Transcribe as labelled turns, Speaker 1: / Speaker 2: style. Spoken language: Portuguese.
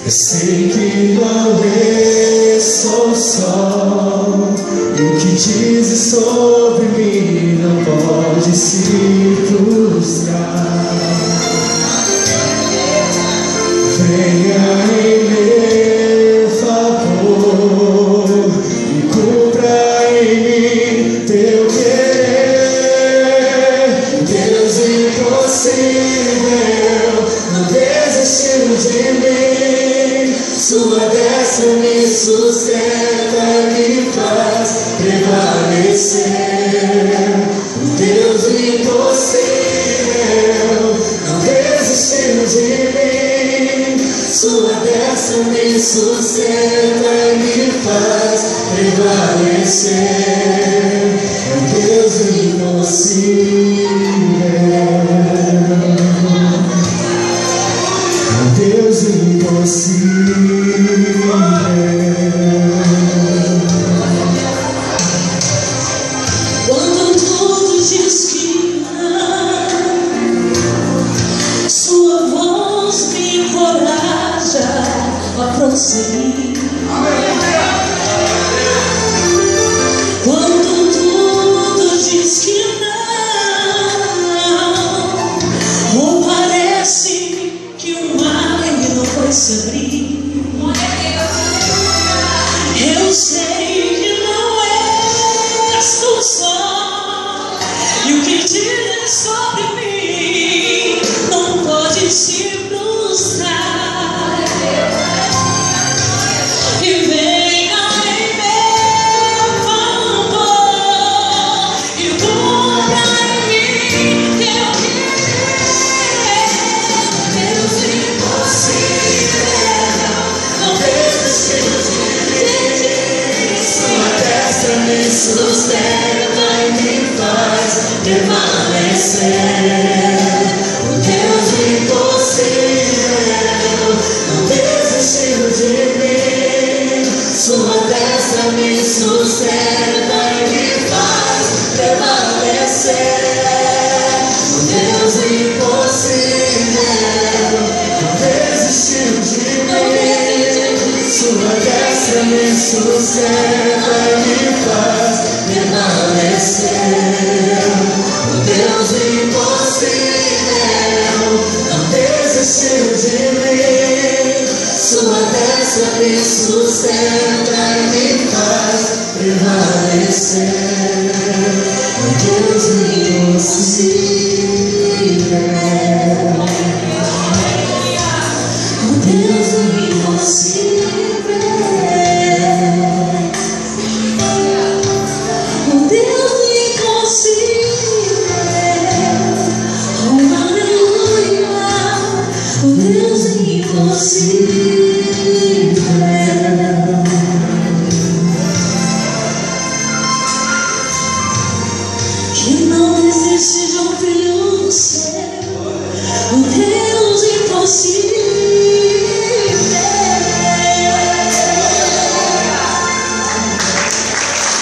Speaker 1: Eu sei que não é solução, e o que dizes sobre mim não pode se frustrar. Venha em meu favor e cumpra em mim teu querer. Deus impossível, não desistiu de mim. Sua destra me sustenta, me faz prevalecer. Deus impossível, não desistiu de mim. Sua destra me sustenta, me faz prevalecer. É um Deus impossível. É um Deus impossível.
Speaker 2: Quando tudo diz que não, sua voz me encoraja a prosseguir. Quando tudo diz que não, ou parece que o mar não vai se abrir, eu sei que não és tu só, e o que dizes sobre mim não pode se frustrar. E venha em meu favor e cumpra em mim teu querer. Deus impossível, não desistiu de mim.
Speaker 1: Sua destra me sustenta e me faz prevalecer. O Deus impossível, não desistiu de mim. Sua destra me sustenta e me faz prevalecer. O Deus impossível, não desistiu de mim. Sua destra me sustenta e me faz prevalecer. O Deus impossível, não desistiu de mim. Sua destra me sustenta e me faz prevalecer. O Deus impossível. O Deus impossível.
Speaker 2: O Deus impossível, oh aleluia, o Deus impossível. Que não desiste de um